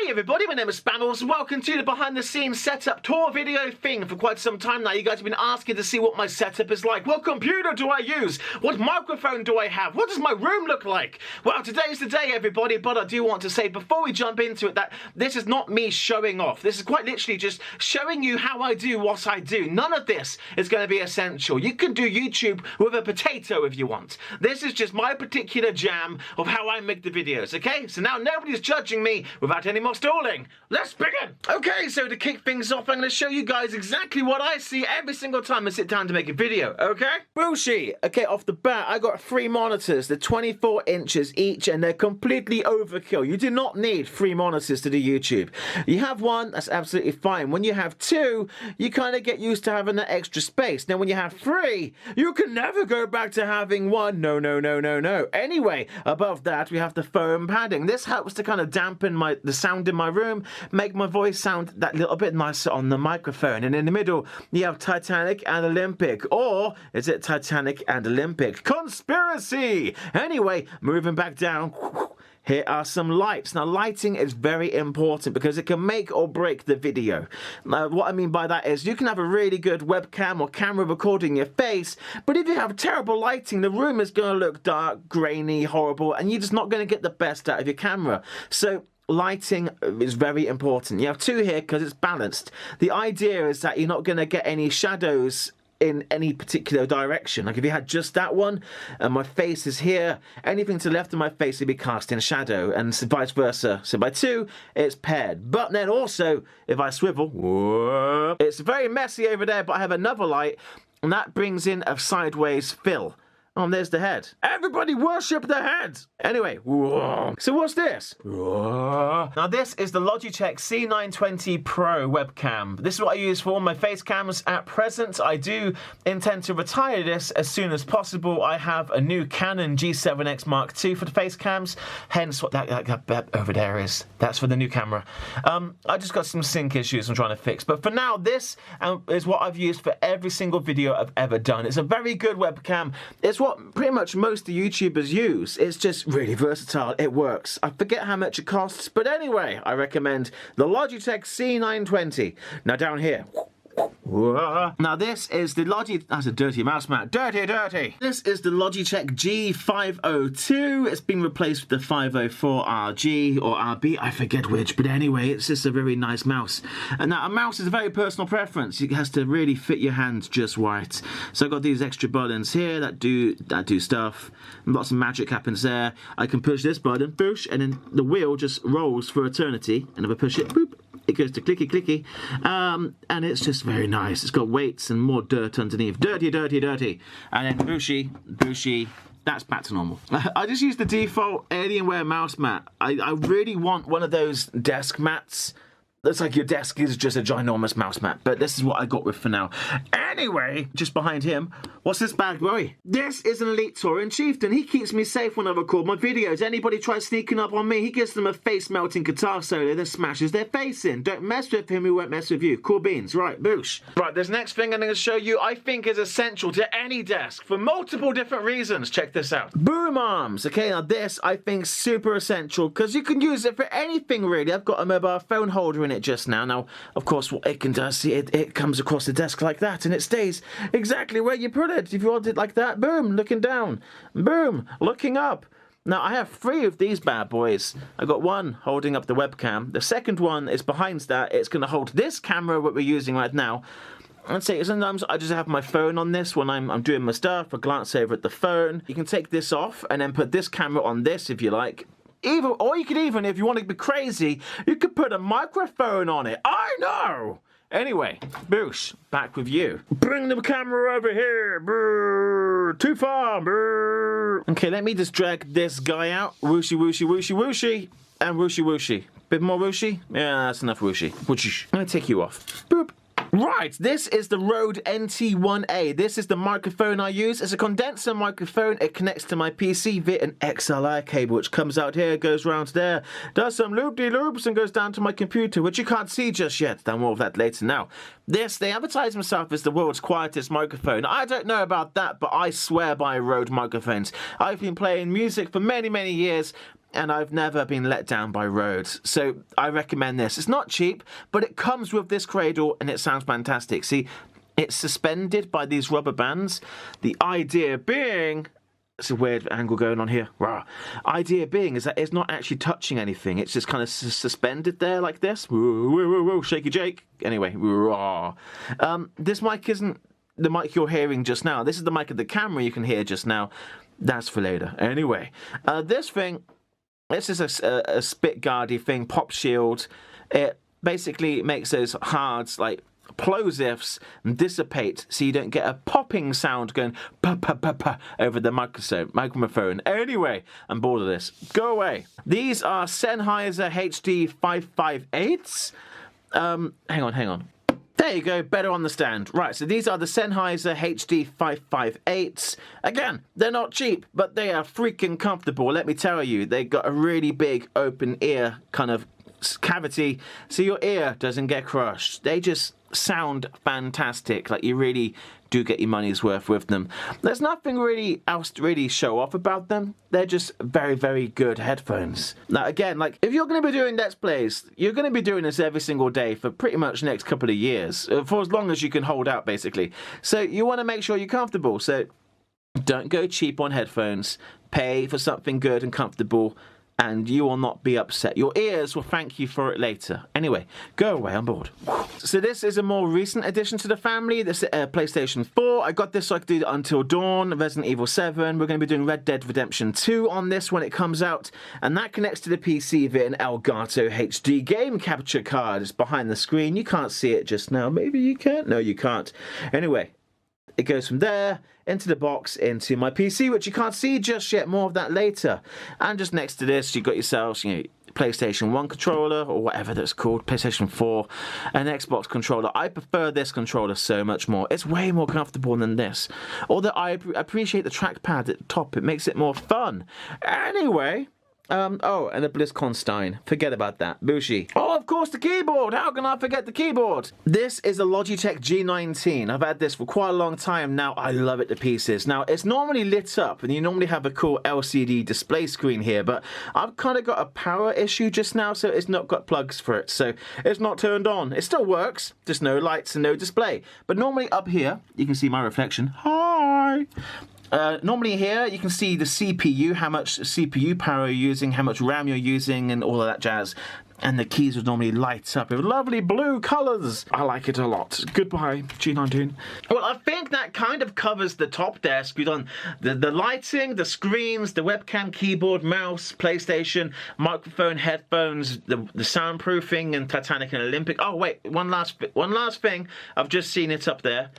Hey everybody, my name is Spammals and welcome to the behind the scenes setup tour video thing. For quite some time now, you guys have been asking to see what my setup is like. What computer do I use? What microphone do I have? What does my room look like? Well, today's the day, everybody, but I do want to say before we jump into it that this is not me showing off. This is quite literally just showing you how I do what I do. None of this is going to be essential. You can do YouTube with a potato if you want. This is just my particular jam of how I make the videos, okay? So now nobody's judging me without any more stalling. Let's begin. Okay, so to kick things off, I'm going to show you guys exactly what I see every single time I sit down to make a video, okay? Bullshit. Okay, off the bat, I got 3 monitors. They're 24 inches each, and they're completely overkill. You do not need 3 monitors to do YouTube. You have one, that's absolutely fine. When you have 2, you kind of get used to having that extra space. Now, when you have 3, you can never go back to having 1. No, no, no, no, no. Anyway, above that, we have the foam padding. This helps to kind of dampen the sound in my room, make my voice sound that little bit nicer on the microphone. And in the middle, you have Titanic and Olympic. Or is it Titanic and Olympic? Conspiracy! Anyway, moving back down. Here are some lights. Now, lighting is very important because it can make or break the video. Now, what I mean by that is you can have a really good webcam or camera recording your face, but if you have terrible lighting, the room is going to look dark, grainy, horrible, and you're just not going to get the best out of your camera. So, lighting is very important. You have 2 here because it's balanced. The idea is that you're not going to get any shadows in any particular direction. Like if you had just that one and my face is here, anything to the left of my face would be cast in shadow, and vice versa. So by 2 it's paired. But then also if I swivel, whoa, it's very messy over there, but I have another light and that brings in a sideways fill. Oh, and there's the head. Everybody worship the head! Anyway, whoa. So what's this? Whoa. Now this is the Logitech C920 Pro webcam. This is what I use for all my face cams at present. I do intend to retire this as soon as possible. I have a new Canon G7X Mark II for the face cams, hence what that over there is. That's for the new camera. I just got some sync issues I'm trying to fix, but for now this is what I've used for every single video I've ever done. It's a very good webcam. It's what pretty much most of the YouTubers use. It's just really versatile. It works. I forget how much it costs, but anyway, I recommend the Logitech C920. Now down here. Now this is the that's a dirty mouse mat. Dirty. This is the Logitech G502. It's been replaced with the 504RG or RB, I forget which, but anyway, it's just a very nice mouse. And now a mouse is a very personal preference. It has to really fit your hand just right. So I've got these extra buttons here that do stuff. Lots of magic happens there. I can push this button, push, and then the wheel just rolls for eternity. And if I push it, boop, it goes to clicky clicky, and it's just very nice. It's got weights and more dirt underneath. Dirty. And then booshy. That's back to normal. I just use the default Alienware mouse mat. I really want one of those desk mats. Looks like your desk is just a ginormous mouse mat, but this is what I got with for now. Anyway, just behind him, what's this bad boy? This is an elite Tauren chieftain. He keeps me safe when I record my videos. Anybody tries sneaking up on me, he gives them a face-melting guitar solo that smashes their face in. Don't mess with him, he won't mess with you. Cool beans. Right, boosh. Right, this next thing I'm going to show you, I think is essential to any desk for multiple different reasons. Check this out. Boom arms. Okay, now this, I think, super essential because you can use it for anything, really. I've got a mobile phone holder in it just now. Now, of course, what it can do, see, it comes across the desk like that, and it stays exactly where you put it. If you want it like that, boom, looking down, boom, looking up. Now, I have 3 of these bad boys. I've got one holding up the webcam. The second one is behind that. It's going to hold this camera, what we're using right now. I'd say sometimes I just have my phone on this when I'm doing my stuff. I glance over at the phone. You can take this off and then put this camera on this if you like. Or you could even, if you want to be crazy, you could put a microphone on it. I know! Anyway, boosh, back with you. Bring the camera over here. Brrr, too far. Brrr. Okay, let me just drag this guy out. Whooshy, whooshy, whooshy, whooshy. And whooshy, whooshy. Bit more whooshy? Yeah, that's enough whooshy. Whooshy. I'm going to take you off. Boop. Right, this is the Rode NT1A. This is the microphone I use. It's a condenser microphone. It connects to my PC via an XLR cable, which comes out here, goes round there, does some loop-de-loops, and goes down to my computer, which you can't see just yet. Then more of that later. Now, this, they advertise themselves as the world's quietest microphone. I don't know about that, but I swear by Rode microphones. I've been playing music for many, many years, and I've never been let down by Rhodes. So I recommend this. It's not cheap, but it comes with this cradle and it sounds fantastic. See, it's suspended by these rubber bands. The idea being... It's a weird angle going on here. Rah. Idea being is that it's not actually touching anything. It's just kind of suspended there like this. Woo, woo, woo, woo, shaky Jake. Anyway, rah. This mic isn't the mic you're hearing just now. This is the mic of the camera you can hear just now. That's for later. Anyway, this thing, this is a spit guardy thing, pop shield. It basically makes those hards like plosives dissipate so you don't get a popping sound going pa pa pa pa over the microphone. Anyway, I'm bored of this. Go away. These are Sennheiser HD 558s. Hang on. There you go, better on the stand. Right, so these are the Sennheiser HD 558s. Again, they're not cheap, but they are freaking comfortable. Let me tell you, they got a really big open ear kind of cavity, so your ear doesn't get crushed. They just sound fantastic. Like, you really do get your money's worth with them. There's nothing really else to really show off about them. They're just very, very good headphones. Now, again, like, if you're going to be doing Let's Plays, you're going to be doing this every single day for pretty much the next couple of years, for as long as you can hold out, basically. So you want to make sure you're comfortable. So don't go cheap on headphones. Pay for something good and comfortable, and you will not be upset. Your ears will thank you for it later. Anyway, go away, I'm bored. So this is a more recent addition to the family. This is PlayStation 4. I got this so I could do Until Dawn, Resident Evil 7. We're going to be doing Red Dead Redemption 2 on this when it comes out. And that connects to the PC via an Elgato HD game capture card. It's behind the screen. You can't see it just now. Maybe you can? No, you can't. Anyway, it goes from there into the box into my PC, which you can't see just yet. More of that later. And just next to this, you've got yourselves, PlayStation 1 controller, or whatever that's called, PlayStation 4, an Xbox controller. I prefer this controller so much more. It's way more comfortable than this. Although I appreciate the trackpad at the top. It makes it more fun. Anyway... oh, and a BlizzConstein. Forget about that. Bushi. Oh, of course, the keyboard. How can I forget the keyboard? This is a Logitech G19. I've had this for quite a long time now. I love it to pieces. Now, it's normally lit up, and you normally have a cool LCD display screen here, but I've kind of got a power issue just now, so it's not got plugs for it, so it's not turned on. It still works, just no lights and no display. But normally up here, you can see my reflection. Hi! Normally here, you can see the CPU, how much CPU power you're using, how much RAM you're using, and all of that jazz. And the keys would normally light up with lovely blue colours. I like it a lot. Goodbye, G19. Well, I think that kind of covers the top desk. We've done the lighting, the screens, the webcam, keyboard, mouse, PlayStation, microphone, headphones, the soundproofing, and Titanic and Olympic. Oh, wait, one last thing. I've just seen it up there.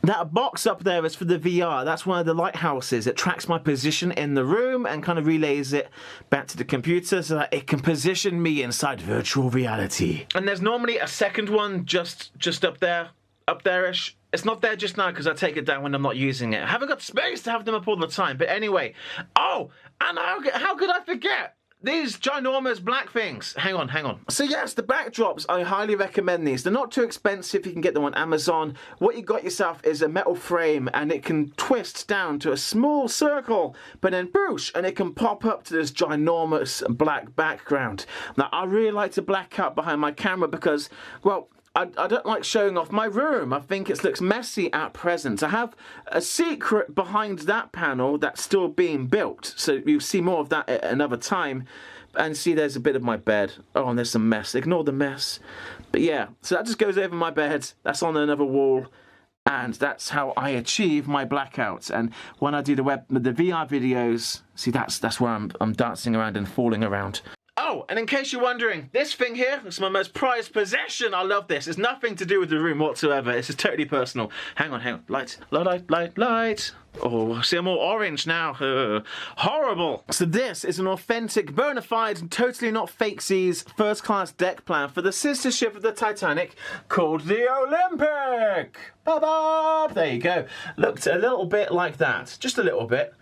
That box up there is for the VR. That's one of the lighthouses. It tracks my position in the room and kind of relays it back to the computer so that it can position me inside virtual reality. And there's normally a second one just up there-ish. It's not there just now because I take it down when I'm not using it. I haven't got space to have them up all the time. But anyway, oh, and how could I forget? These ginormous black things. Hang on. So yes, the backdrops, I highly recommend these. They're not too expensive. You can get them on Amazon. What you got yourself is a metal frame, and it can twist down to a small circle, but then boosh, and it can pop up to this ginormous black background. Now, I really like to black out behind my camera because, well, I don't like showing off my room. I think it looks messy at present. I have a secret behind that panel that's still being built. So you'll see more of that at another time. And see, there's a bit of my bed. Oh, and there's some mess. Ignore the mess. But yeah, so that just goes over my bed. That's on another wall. And that's how I achieve my blackouts. And when I do the VR videos, see, that's where I'm dancing around and falling around. Oh, and in case you're wondering, this thing here is my most prized possession. I love this. It's nothing to do with the room whatsoever. It's just totally personal. Hang on. Light. Oh, see, I'm all orange now. Horrible. So this is an authentic, bona fide, totally not fakesies first-class deck plan for the sister ship of the Titanic called the Olympic. Ba-ba! There you go. Looked a little bit like that. Just a little bit.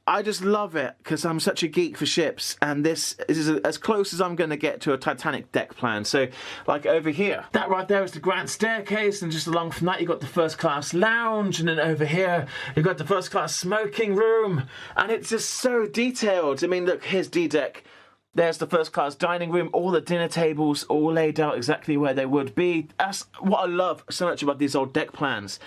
I just love it because I'm such a geek for ships, and this is as close as I'm going to get to a Titanic deck plan. So, like over here, that right there is the grand staircase, and just along from that you've got the first class lounge, and then over here you've got the first class smoking room, and it's just so detailed. I mean, look, here's D-deck. There's the first class dining room, all the dinner tables all laid out exactly where they would be. That's what I love so much about these old deck plans.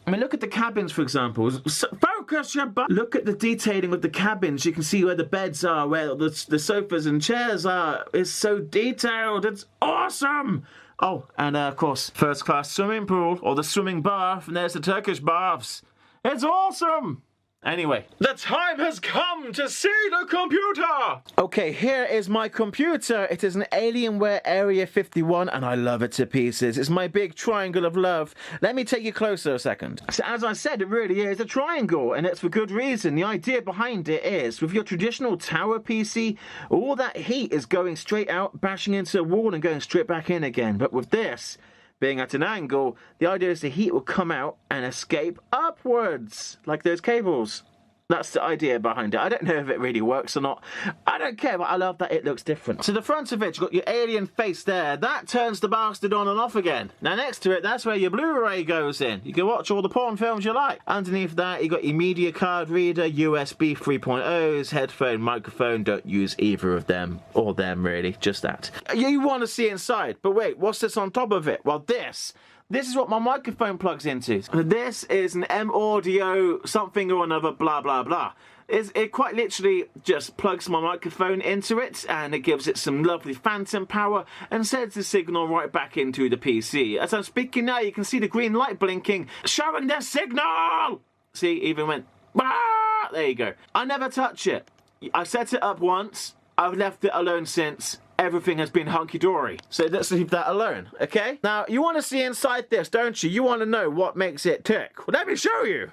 I mean, look at the cabins, for example. Focus your butt. Look at the detailing of the cabins. You can see where the beds are, where the sofas and chairs are. It's so detailed. It's awesome. Oh, and of course, first class swimming pool, or the swimming bath, and there's the Turkish baths. It's awesome. Anyway, the time has come to see the computer! Okay, here is my computer. It is an Alienware Area 51, and I love it to pieces. It's my big triangle of love. Let me take you closer a second. So as I said, it really is a triangle, and it's for good reason. The idea behind it is, with your traditional tower PC, all that heat is going straight out, bashing into a wall and going straight back in again. But with this, being at an angle, the idea is the heat will come out and escape upwards, like those cables. That's the idea behind it. I don't know if it really works or not. I don't care, but I love that it looks different. So the front of it, you've got your alien face there. That turns the bastard on and off again. Now next to it, that's where your Blu-ray goes in. You can watch all the porn films you like. Underneath that, you've got your media card reader, USB 3.0s, headphone, microphone. Don't use either of them, or them really, just that. You want to see inside, but wait, what's this on top of it? Well, this is what my microphone plugs into. This is an M-Audio something or another, blah, blah, blah. It quite literally just plugs my microphone into it, and it gives it some lovely phantom power and sends the signal right back into the PC. As I'm speaking now, you can see the green light blinking, showing the signal! See, even went, ah! There you go. I never touch it. I set it up once, I've left it alone since. Everything has been hunky-dory. So let's leave that alone, okay? Now, you want to see inside this, don't you? You want to know what makes it tick. Well, let me show you.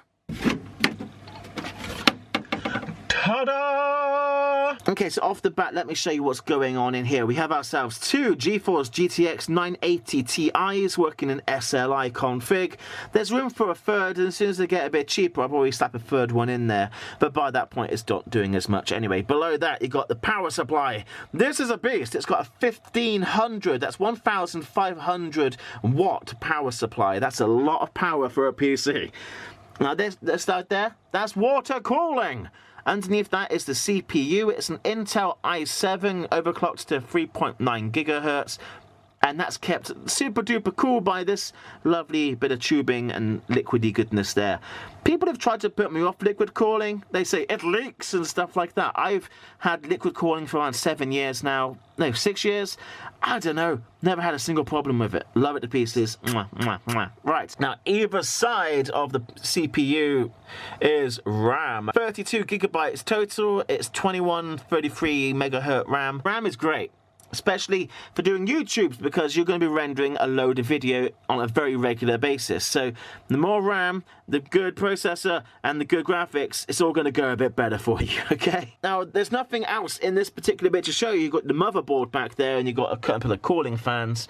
Ta-da! Okay, so off the bat, let me show you what's going on in here. We have ourselves two GeForce GTX 980 Ti's working in SLI config. There's room for a third, and as soon as they get a bit cheaper, I'll probably slap a third one in there. But by that point, it's not doing as much anyway. Below that, you got the power supply. This is a beast. It's got a 1500, that's 1500 watt power supply. That's a lot of power for a PC. Now this out there, that's water cooling. Underneath that is the CPU. It's an Intel i7 overclocked to 3.9 gigahertz, and that's kept super duper cool by this lovely bit of tubing and liquidy goodness there. People have tried to put me off liquid cooling. They say it leaks and stuff like that. I've had liquid cooling for around 7 years now. No, 6 years. I don't know. Never had a single problem with it. Love it to pieces. Mwah, mwah, mwah. Right, now either side of the CPU is RAM. 32 gigabytes total. It's 2133 megahertz RAM. RAM is great, especially for doing YouTube, because you're going to be rendering a load of video on a very regular basis. So the more RAM, the good processor, and the good graphics, it's all going to go a bit better for you, okay? Now, there's nothing else in this particular bit to show you. You've got the motherboard back there, and you've got a couple of cooling fans.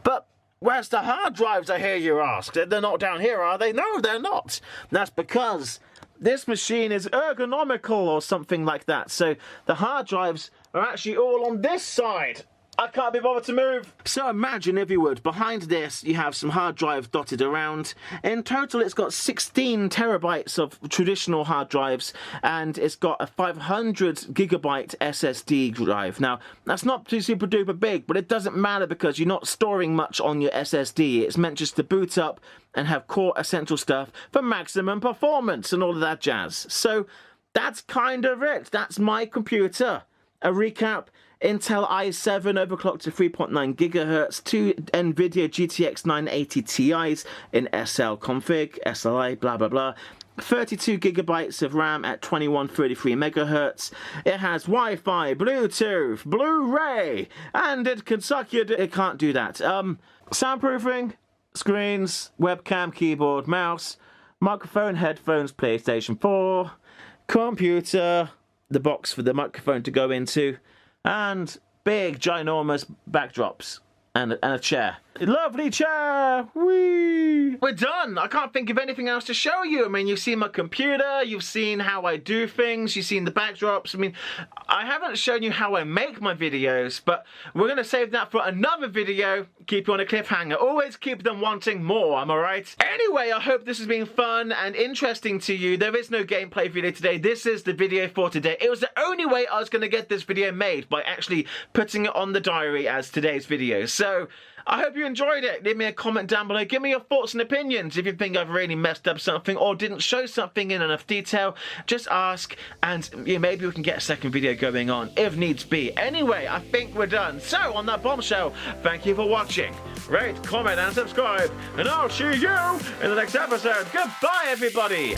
But where's the hard drives, I hear you ask? They're not down here, are they? No, they're not. That's because this machine is ergonomical or something like that. So the hard drives are actually all on this side. I can't be bothered to move. So imagine, if you would, behind this you have some hard drives dotted around. In total it's got 16 terabytes of traditional hard drives, and it's got a 500 gigabyte SSD drive. Now that's not too super duper big, but it doesn't matter because you're not storing much on your SSD. It's meant just to boot up and have core essential stuff for maximum performance and all of that jazz. So that's kind of it. That's my computer. A recap: Intel i7 overclocked to 3.9 gigahertz, two NVIDIA GTX 980 Ti's in SL config, SLI, blah blah blah. 32 gigabytes of RAM at 2133 megahertz. It has Wi-Fi, Bluetooth, Blu-ray, and it can suck your it can't do that. Soundproofing, screens, webcam, keyboard, mouse, microphone, headphones, PlayStation 4, computer, the box for the microphone to go into, and big ginormous backdrops and a chair. Lovely chair. Whee! We're done. I can't think of anything else to show you. I mean, you've seen my computer, you've seen how I do things, you've seen the backdrops. I mean, I haven't shown you how I make my videos, but we're going to save that for another video. Keep you on a cliffhanger. Always keep them wanting more, am I right? Anyway, I hope this has been fun and interesting to you. There is no gameplay video today. This is the video for today. It was the only way I was going to get this video made, by actually putting it on the diary as today's video. So I hope you enjoyed it. Leave me a comment down below. Give me your thoughts and opinions. If you think I've really messed up something or didn't show something in enough detail, just ask, and maybe we can get a second video going on if needs be. Anyway, I think we're done. So on that bombshell, thank you for watching. Rate, comment and subscribe, and I'll see you in the next episode. Goodbye, everybody.